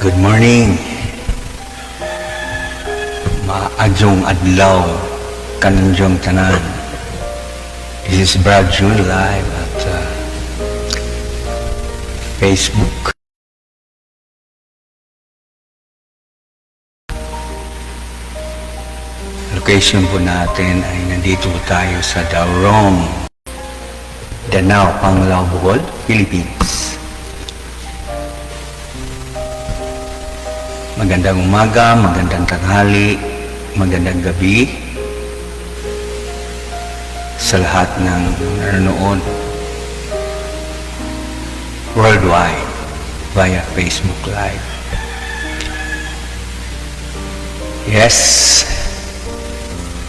Good morning. Maadjong adlaw kanunjong tanan. This is Brad June live at Facebook. Location po natin ay nandito tayo sa Daurong, Danao, Panglao, Bohol, Philippines. Magandang umaga, magandang tanghali, magandang gabi sa lahat ng nanonood worldwide via Facebook Live. Yes,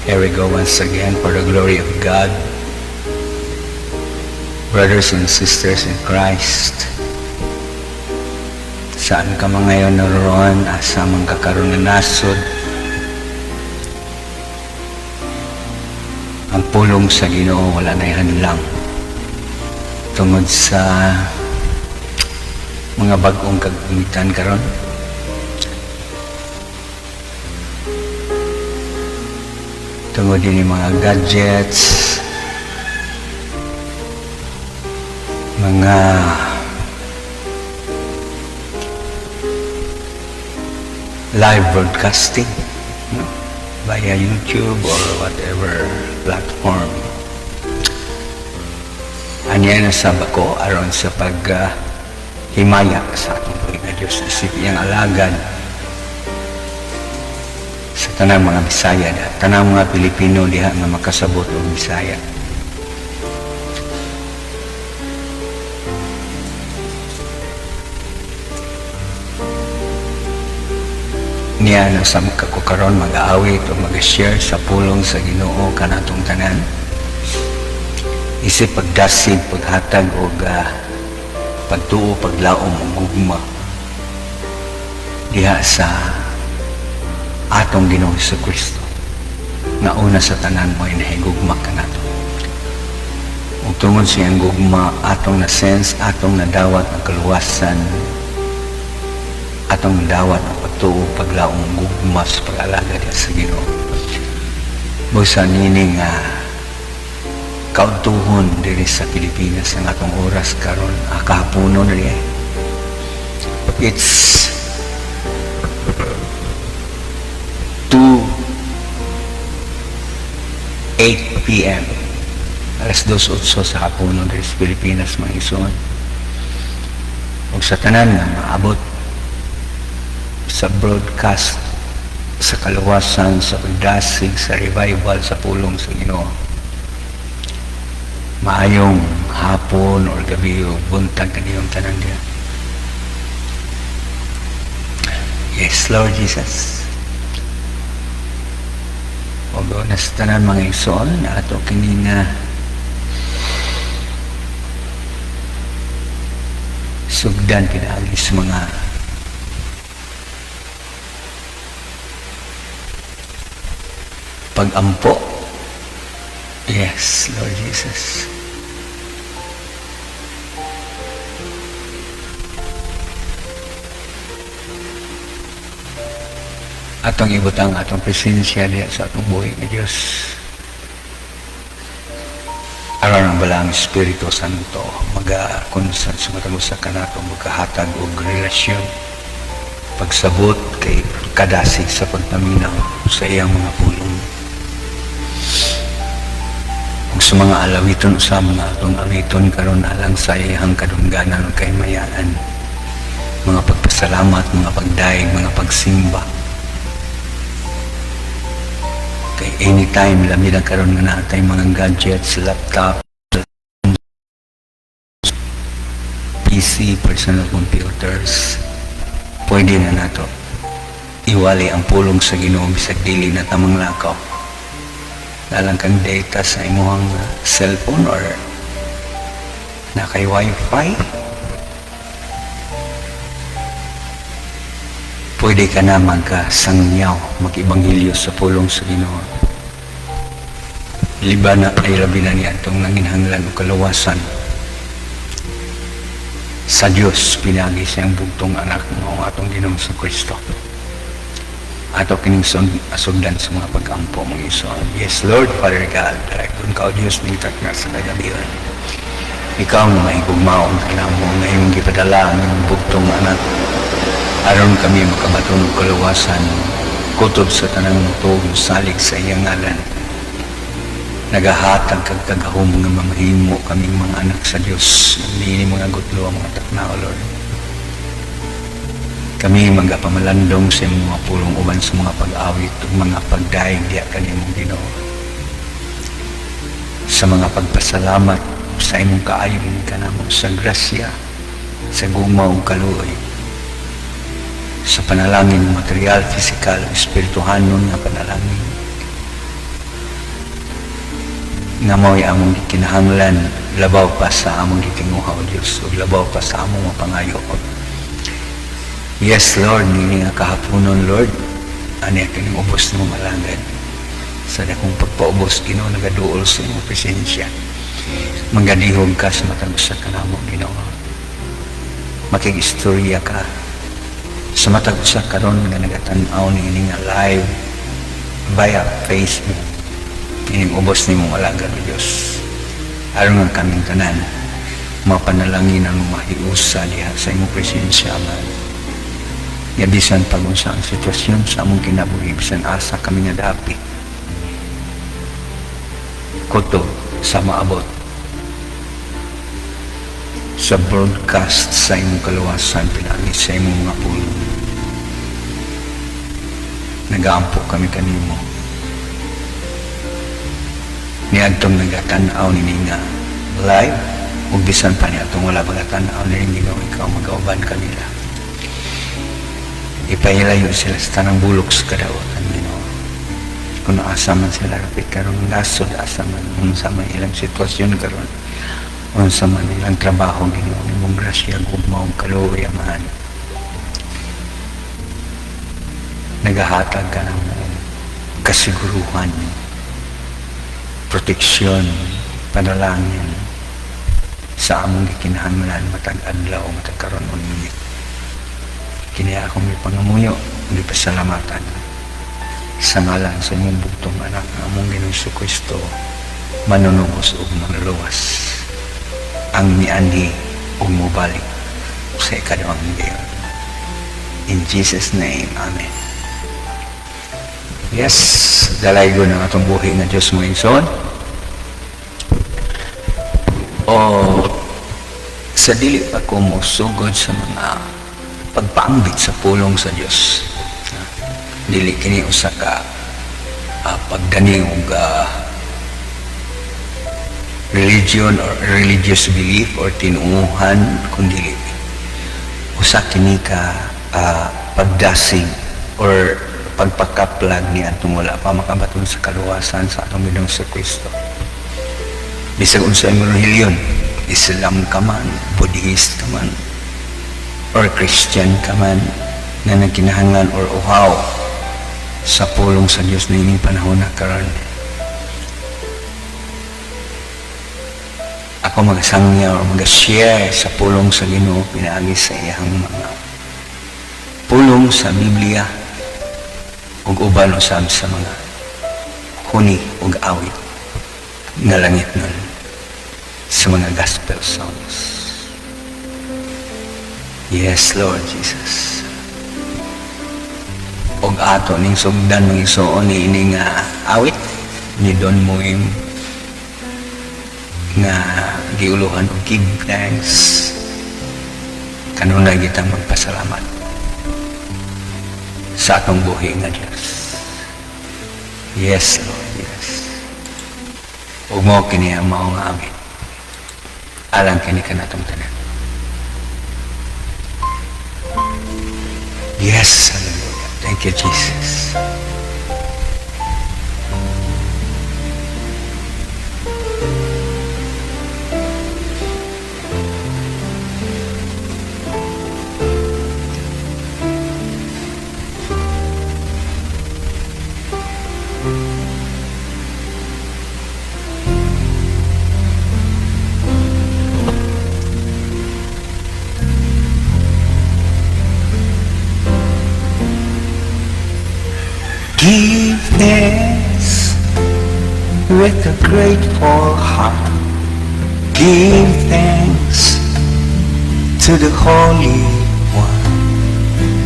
here we go once again for the glory of God. Brothers and sisters in Christ, saan ka man ngayon naroon, asa man kakaroon na nasod, ang pulong sa Ginoo wala na ihanlang tungod sa mga bagong kagamitan karon. Tungod din yung mga gadgets, mga live broadcasting, no? Via YouTube or whatever platform. Anya na sa bako aron sa himaya sa atong buhay na Diyos, isip iyang alagad sa tanang mga Bisaya na tanang mga Pilipino diha nga makasabot og Bisaya. Niya na sa karon mag-aawit o mag-share sa pulong sa Ginoo kanatong tanan. Isip pagdasig, paghatag o pagtuo, paglaom o gugma diha sa atong Ginoo Jesucristo na una sa tanan mo inahigugma kanato. Ug tungod siyang gugma atong na sense, atong nadawat ang kaluwasan, atong nadawat ang pagtuo, paglaong gugma sa pag-alaga diha sa Ginoo. Busa nini nga kautuhon diri sa Pilipinas ang atong oras karon, kahaponon rin. It's 2:08 p.m. Alas 2:08 sa haponon diri sa Pilipinas, mga ison. Ug sa tanan nga maabot sa broadcast, sa kaluwasan, sa pagdasig, sa revival, sa pulong sa Ginoo, maayong hapon o gabi o buntag kaniyong tanan diyan. Yes, Lord Jesus. O na sa tanan mga igsoon na ato kini nga sugdan pinaagi sa mga pag-ampo. Yes, Lord Jesus. Atong ibutang atong presensya diya sa atong buhay ng Diyos. Aron ang balang Espiritu Santo mag-consent sa matalusa ka nato, magkahatag o relasyon, pagsabot kay kadasig sa pagpaminaw sa iyang mga pulong. Ug sa mga alawiton sa mga atong awiton karon alang sa iyang kadungganan ug kaymayaan, mga pagpasalamat, mga pagdaig, mga pagsimba. Kay anytime labi na karon nga natay mga gadgets, laptop, PC, personal computers, pwede na nato iwali ang pulong sa Ginoo bisag dili na tamang lakaw. Dalang kang data sa imong cellphone or na kay wifi, pwede ka na magkasangyaw, mag-ibanghilyo sa pulong sa Ginoo. Liban na ay labi na niya itong nanginhanglan o kaluwasan. sa Dios pinagi siyang bugtong anak mo atong Ginoong sa Kristo. Ato kining asugdan sa mga pag-ampo mong iso. Yes, Lord, Father God, doon ka o Diyos ningtak na sa kagabihan. Ikaw na mahigugmaon ka na mo ngayong gipadala ng bugtong anak. Aron kami makabaton ng kalawasan, kutob sa tanang tuog salig sa iyang ngalan. Nagahatag kag kagahom nga mamahimo kaming mga anak sa Dios. Nini mga gutlo ang mga taknao, Lord. Kami magapamalandong sa mga pulong uban sa mga pag-awit ug mga pagdaig diya kanimong Ginoo. Sa mga pagpasalamat sa imong kaayon kanamo sa grasya, sa gugma ug kaluoy. Sa panalangin material, physical, espirituhanon nga panalangin. Nga mo'y among gikinahanglan, labaw pa sa among gitinguha o Diyos, o labaw pa sa among mapangayo. Yes, Lord, nini nga kahaponon, Lord, ani kining ubos na malangad. Sa dakong pagpaubos, Ginoo, nagaduol sa imong presensya. Mangadihog ka sa matag usa ka namo, Ginoo. Makig-istorya ka sa matag usa karon nga nagatan-aw nini nga live via Facebook. Ining ubos ni mong alagad o Diyos. Aron nga kaming tanan, mapanalangin ang mahiusa diha sa imong presensya, man. Yabisan pag-unsa ang sitwasyon sa among kinabuhi, bisan asa kami nga dapi. Kuto sa maabot. Sa broadcast sa imong kaluwasan, pinagi sa imong mga pulo. Nag-aampo kami kanimo. Niadtong nagatanaw ni nga live ug bisan pa niadtong wala pagatanaw ni Ginoo, ikaw magauban kanila. Ipahilayo sila sa tanang bulok sa kadawatan, Ginoo. Kung asa man sila rapit karon nasod, asa man unsa man ilang sitwasyon karon, unsa man ilang trabaho, Ginoo, imong grasya gugma ug kaluoy amahan. Nagahatag ka ng kasiguruhan, proteksyon, panalangin sa among gikinahanglan matag adlaw matag karon unit. Kini akong ipangamuyo, gipasalamatan sa ngalan sa imong bugtong anak nga among Ginoong Kristo, manunubos ug manluwas ang miandi ug mobalik sa ikaduhang gayon. In Jesus' name, Amen. Yes, dalaygo ng atong buhi nga Diyos mo inson. O sa dili pa ko musugod sa mga pagpaambit sa pulong sa Diyos. Dili kini usa ka pagdani og religion or religious belief or tinuuhan, kundi usa kini ka pagdasig or pagpakaplag ni atong wala pa makabaton sa kaluwasan sa atong Ginoong sa Kristo. Bisag unsa imong relihiyon, Islam ka man, Buddhist ka man, or Christian ka man, na nagkinahanglan or uhaw sa pulong sa Diyos na ining panahon na karon. Ako magasangya o mag-share sa pulong sa Ginoo pinaagi sa iyang mga pulong sa Biblia ug uban usab sa mga huni ug awit nga langit nun sa mga gospel songs. Yes, Lord Jesus. Og ato ning sugdan ng isuon ni ini nga awit ni Don Moim nga giuluhan og give thanks kanunay kitang magpasalamat sa atong buhi nga Diyos. Yes, Lord, yes. Huwag mo kini ang maong amin. Alang kini ka natong tanan. Yes, hallelujah. Thank you, Jesus. Give thanks with a grateful heart. Give thanks to the Holy One.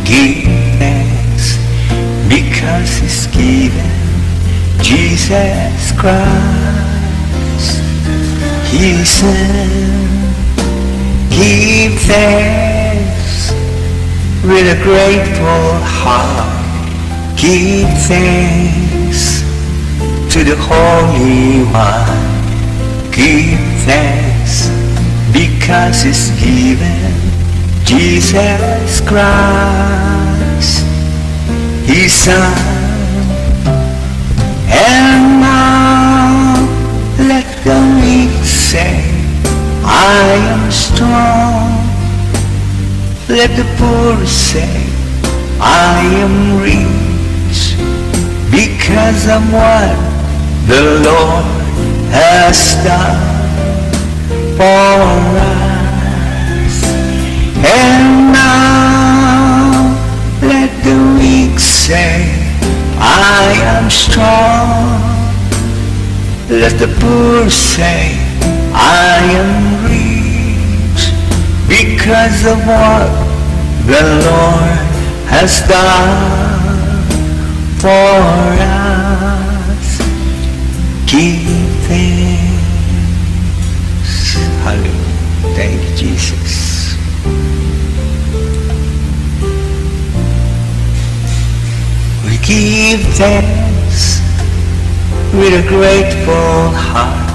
Give thanks because He's given Jesus Christ, His Son. Give thanks with a grateful heart. Give thanks to the Holy One. Give thanks because He's given Jesus Christ, His Son. And now let the weak say, I am strong. Let the poor say, I am rich, because of what the Lord has done for us. And now let the weak say, I am strong. Let the poor say, I am rich, because of what the Lord has done for us. Give thanks. Hallelujah. Thank you, Jesus. We give thanks with a grateful heart.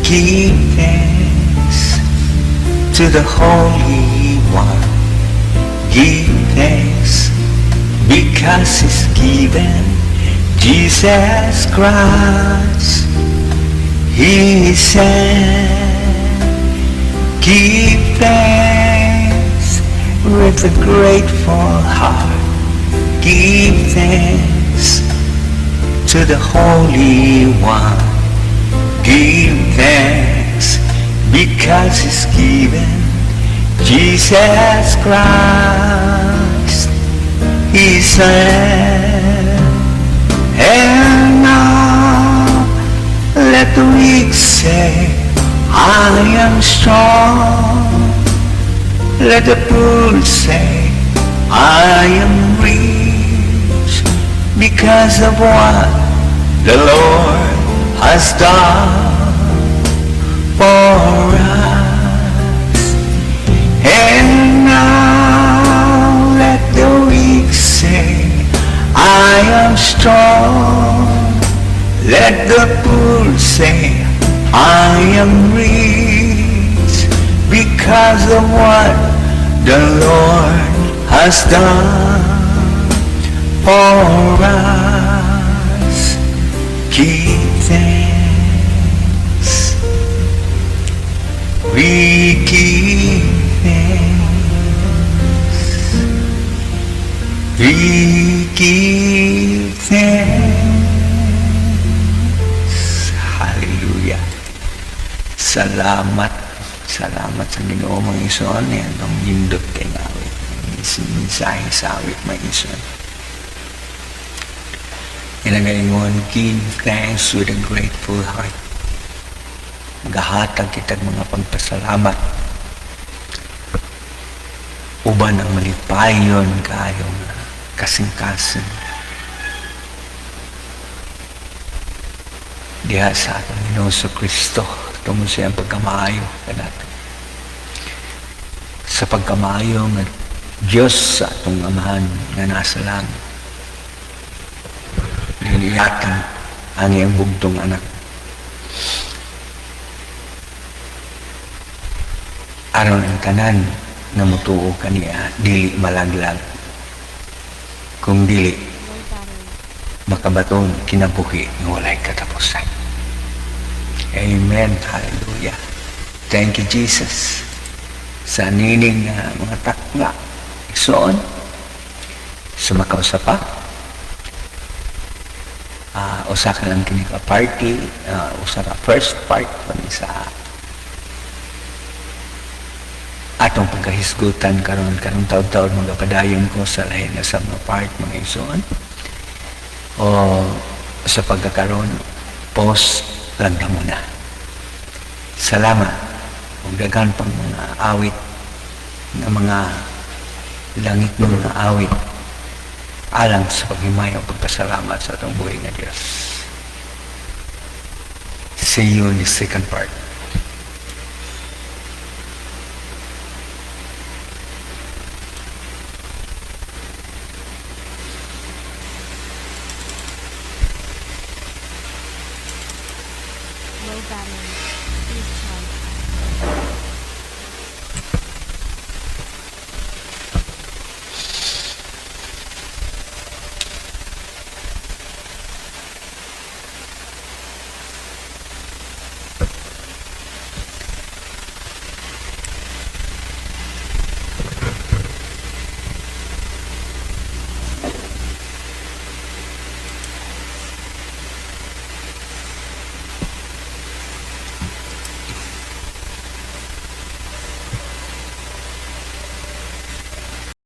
Give thanks to the Holy One. Give thanks because He's given Jesus Christ, His Son. Give thanks with a grateful heart. Give thanks to the Holy One. Give thanks because He's given Jesus Christ, His Son. And now let the weak say, I am strong. Let the poor say, I am rich, because of what the Lord has done for us. And now let the weak say, I am strong. Let the poor say, I am rich, because of what the Lord has done for us. Give thanks. We give thanks. We give thanks. Hallelujah. Salamat. Salamat sa Ginoo mga ison. Yan ang hindot kay ngawit. Mensahe sa awit mga ison. Inagalingon, give thanks with a grateful heart. Magahatag kitag mga pagpasalamat. Uban ang malipayon kayong kasing-kasing. Diha sa atong Ginoo sa Kristo, tungod sa iyang pagkamaayo kanato. Sa pagkamaayo nga Diyos sa atong amahan nga nasa langit. Niliyatan ang iyang bugtong anak. Aron ang tanan na mutuo kaniya, dili malaglag. Kung dili, makabatong kinabuhi ng walay katapusan. Amen. Hallelujah. Thank you, Jesus. Sa nining na mga takla, igsoon, sumakaw sa pa. Usa ka lang kini ka party, usa ka first part sa atong pagkahisgutan karong taon-taon magapadayon ko sa lain na sa mga part mga igsoon. o sa pagkakaroon, pause lang na muna. Salamat. Kung daghan pang mga awit ng mga langit ng mga awit alang sa paghimayo pagpasalamat sa atong buhay nga Diyos. See you in the second part.